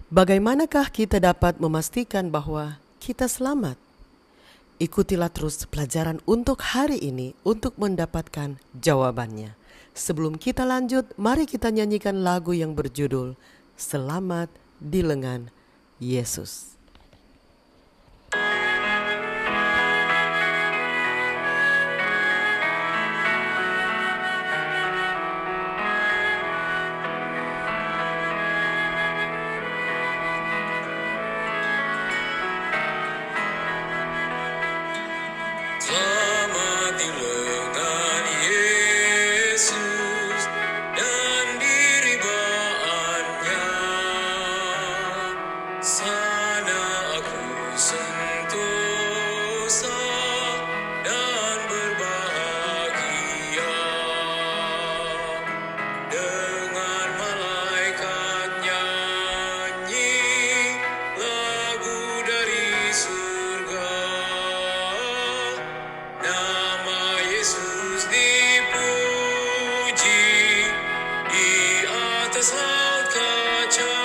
Bagaimanakah kita dapat memastikan bahwa kita selamat? Ikutilah terus pelajaran untuk hari ini untuk mendapatkan jawabannya. Sebelum kita lanjut, mari kita nyanyikan lagu yang berjudul Selamat di Lengan Yesus. Selamat di lengan Yesus dan diribaannya. Sana aku sentosa dan berbahagia. Dengan malaikat nyanyi lagu dari surga. Nama Yesus dipuji di atas laut kaca.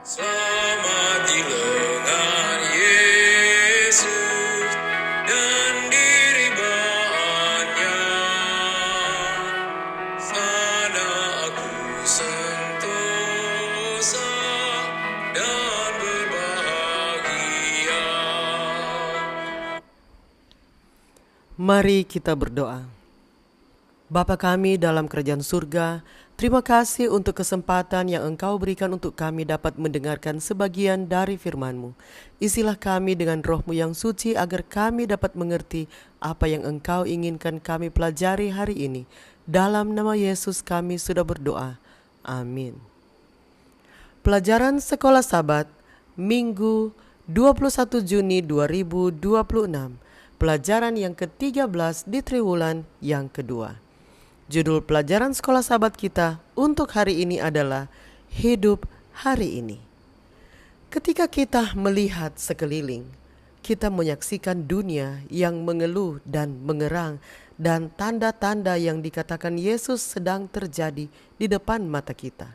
Selamat di lengan Yesus dan diribaannya. Sana aku sentosa dan berbahagia. Mari kita berdoa. Bapa kami dalam kerajaan surga, terima kasih untuk kesempatan yang Engkau berikan untuk kami dapat mendengarkan sebagian dari firman-Mu. Isilah kami dengan Roh-Mu yang suci agar kami dapat mengerti apa yang Engkau inginkan kami pelajari hari ini. Dalam nama Yesus kami sudah berdoa. Amin. Pelajaran Sekolah Sabat, Minggu 21 Juni 2026. Pelajaran yang ke-13 di triwulan yang kedua. Judul pelajaran sekolah sahabat kita untuk hari ini adalah Hidup Hari Ini. Ketika kita melihat sekeliling, kita menyaksikan dunia yang mengeluh dan mengerang dan tanda-tanda yang dikatakan Yesus sedang terjadi di depan mata kita.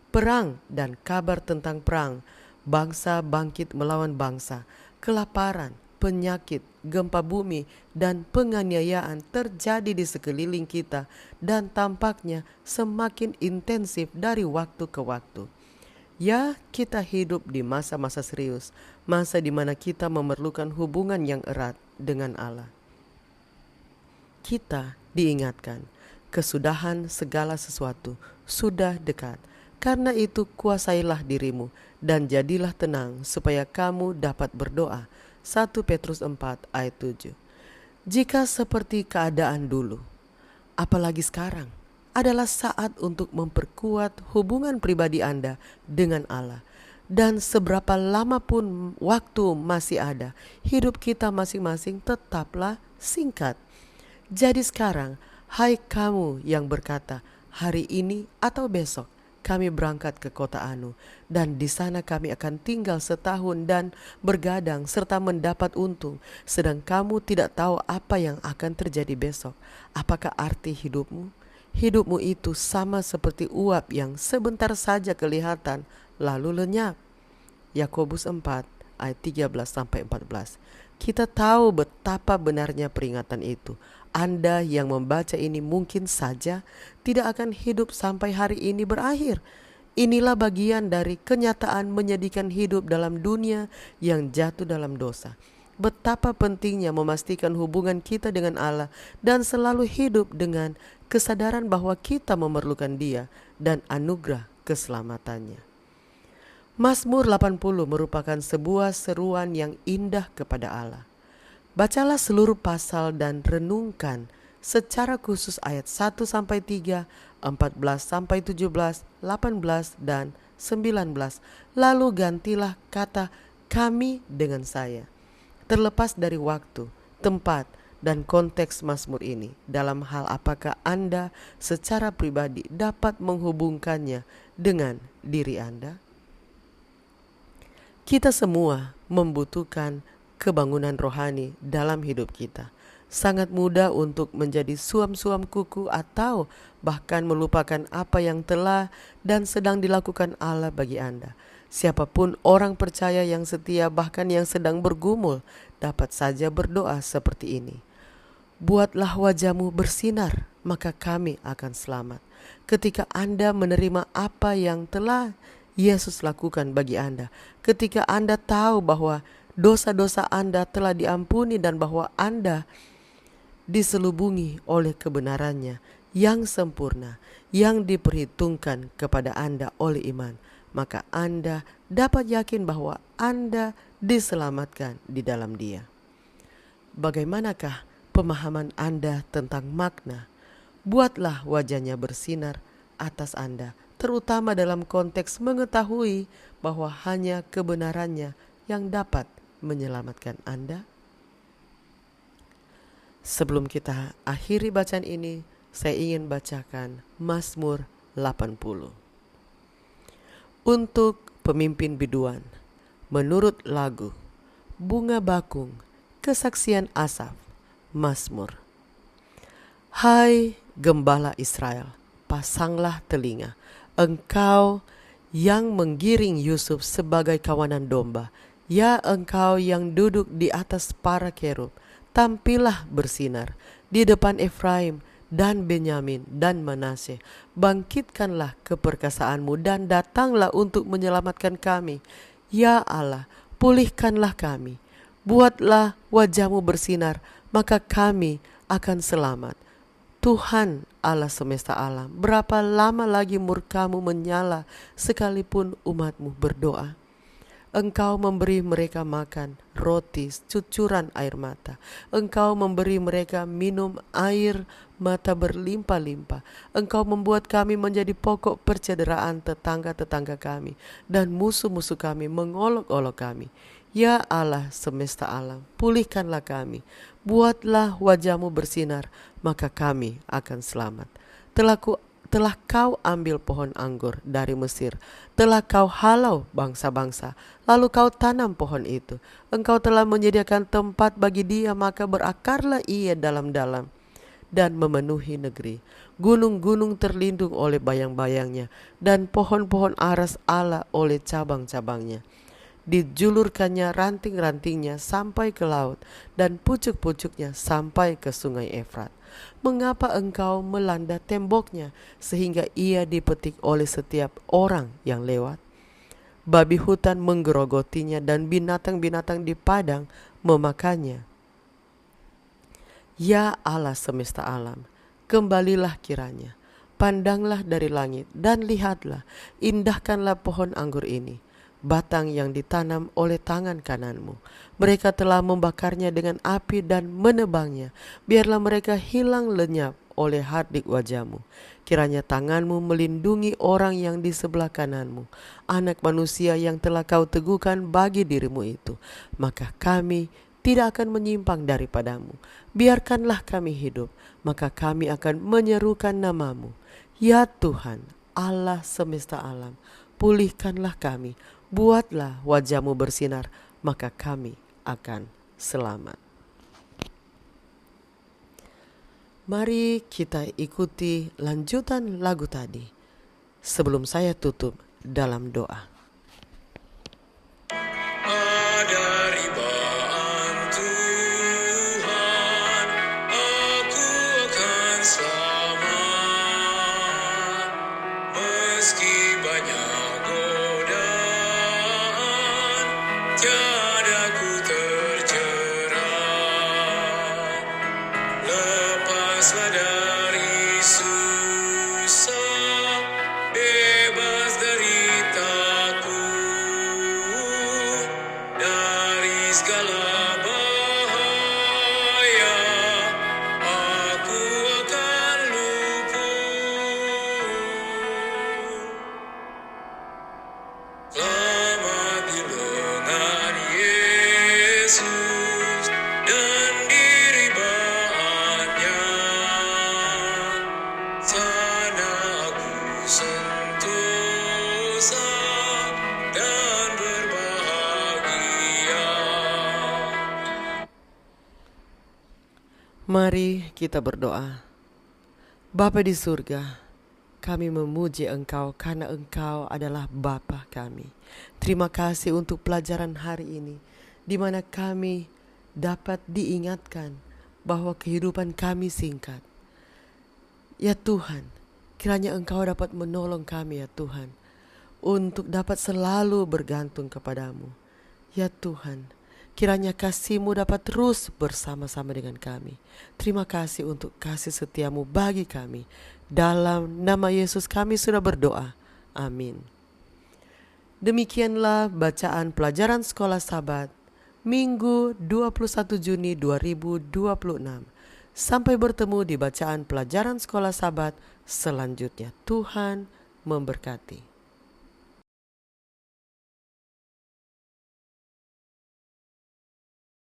Perang dan kabar tentang perang, bangsa bangkit melawan bangsa, kelaparan, penyakit, gempa bumi, dan penganiayaan terjadi di sekeliling kita dan tampaknya semakin intensif dari waktu ke waktu. Ya, kita hidup di masa-masa serius, masa di mana kita memerlukan hubungan yang erat dengan Allah. Kita diingatkan, kesudahan segala sesuatu sudah dekat. Karena itu kuasailah dirimu dan jadilah tenang supaya kamu dapat berdoa. 1 Petrus 4 ayat 7. Jika seperti keadaan dulu, apalagi sekarang, adalah saat untuk memperkuat hubungan pribadi Anda dengan Allah. Dan seberapa lama pun waktu masih ada, hidup kita masing-masing tetaplah singkat. Jadi sekarang, hai kamu yang berkata, hari ini atau besok, kami berangkat ke kota Anu, dan di sana kami akan tinggal setahun dan bergadang serta mendapat untung, sedang kamu tidak tahu apa yang akan terjadi besok. Apakah arti hidupmu? Hidupmu itu sama seperti uap yang sebentar saja kelihatan, lalu lenyap. Yakobus 4 ayat 13-14. Kita tahu betapa benarnya peringatan itu. Anda yang membaca ini mungkin saja tidak akan hidup sampai hari ini berakhir. Inilah bagian dari kenyataan menyedihkan hidup dalam dunia yang jatuh dalam dosa. Betapa pentingnya memastikan hubungan kita dengan Allah dan selalu hidup dengan kesadaran bahwa kita memerlukan Dia dan anugerah keselamatannya. Mazmur 80 merupakan sebuah seruan yang indah kepada Allah. Bacalah seluruh pasal dan renungkan secara khusus ayat 1-3, 14-17, 18 dan 19. Lalu gantilah kata kami dengan saya. Terlepas dari waktu, tempat, dan konteks Mazmur ini, dalam hal apakah Anda secara pribadi dapat menghubungkannya dengan diri Anda? Kita semua membutuhkan kebangunan rohani dalam hidup kita. sangat mudah untuk menjadi suam-suam kuku atau bahkan melupakan apa yang telah dan sedang dilakukan Allah bagi Anda. Siapapun orang percaya yang setia bahkan yang sedang bergumul dapat saja berdoa seperti ini. Buatlah wajahmu bersinar, maka kami akan selamat. Ketika Anda menerima apa yang telah Yesus lakukan bagi Anda, ketika Anda tahu bahwa dosa-dosa Anda telah diampuni dan bahwa Anda diselubungi oleh kebenarannya yang sempurna, yang diperhitungkan kepada Anda oleh iman, maka Anda dapat yakin bahwa Anda diselamatkan di dalam Dia. Bagaimanakah pemahaman Anda tentang makna buatlah wajahnya bersinar atas Anda, terutama dalam konteks mengetahui bahwa hanya kebenarannya yang dapat menyelamatkan Anda? Sebelum kita akhiri bacaan ini, saya ingin bacakan Mazmur 80. Untuk pemimpin biduan, menurut lagu Bunga Bakung, kesaksian Asaf, Mazmur. Hai Gembala Israel, pasanglah telinga, engkau yang menggiring Yusuf sebagai kawanan domba, ya engkau yang duduk di atas para kerub, tampillah bersinar di depan Efraim dan Benyamin dan Manasye. Bangkitkanlah keperkasaanmu dan datanglah untuk menyelamatkan kami. Ya Allah, pulihkanlah kami. Buatlah wajahmu bersinar, maka kami akan selamat. Tuhan Allah semesta alam, berapa lama lagi murkamu menyala sekalipun umatmu berdoa? Engkau memberi mereka makan roti cucuran air mata. Engkau memberi mereka minum air mata berlimpah-limpah. Engkau membuat kami menjadi pokok percederaan tetangga-tetangga kami, dan musuh-musuh kami mengolok-olok kami. Ya Allah semesta alam, pulihkanlah kami. Buatlah wajahmu bersinar, maka kami akan selamat. Telah kau ambil pohon anggur dari Mesir, telah kau halau bangsa-bangsa, lalu kau tanam pohon itu. Engkau telah menyediakan tempat bagi dia, maka berakarlah ia dalam-dalam dan memenuhi negeri. Gunung-gunung terlindung oleh bayang-bayangnya, dan pohon-pohon aras Allah oleh cabang-cabangnya. Dijulurkannya ranting-rantingnya sampai ke laut, dan pucuk-pucuknya sampai ke sungai Efrat. Mengapa engkau melanda temboknya sehingga ia dipetik oleh setiap orang yang lewat? Babi hutan menggerogotinya dan binatang-binatang di padang memakannya. Ya Allah semesta alam, kembalilah kiranya. Pandanglah dari langit dan lihatlah, indahkanlah pohon anggur ini, batang yang ditanam oleh tangan kananmu. Mereka telah membakarnya dengan api dan menebangnya. Biarlah mereka hilang lenyap oleh hardik wajahmu. Kiranya tanganmu melindungi orang yang di sebelah kananmu, anak manusia yang telah kau teguhkan bagi dirimu itu. Maka kami tidak akan menyimpang daripadamu. Biarkanlah kami hidup, maka kami akan menyerukan namamu. Ya Tuhan, Allah semesta alam, pulihkanlah kami. Buatlah wajahmu bersinar, maka kami akan selamat. Mari kita ikuti lanjutan lagu tadi sebelum saya tutup dalam doa. Ada ribaan Tuhan, aku akan selamat. Meski banyak godaan, tiada ku terjerat. Lepaslah dari susah, bebas dari takut, dari segala bahaya, aku akan luput. Selamat di lengan Yesus dan diribaannya. Sana aku sentosa dan berbahagia. Mari kita berdoa. Bapa di surga, kami memuji Engkau karena Engkau adalah Bapa kami. Terima kasih untuk pelajaran hari ini, di mana kami dapat diingatkan bahwa kehidupan kami singkat. Ya Tuhan, kiranya Engkau dapat menolong kami ya Tuhan, untuk dapat selalu bergantung kepadamu. Ya Tuhan, kiranya kasih-Mu dapat terus bersama-sama dengan kami. Terima kasih untuk kasih setia-Mu bagi kami. Dalam nama Yesus kami sudah berdoa. Amin. Demikianlah bacaan pelajaran Sekolah Sabat Minggu 21 Juni 2026. Sampai bertemu di bacaan pelajaran Sekolah Sabat selanjutnya. Tuhan memberkati.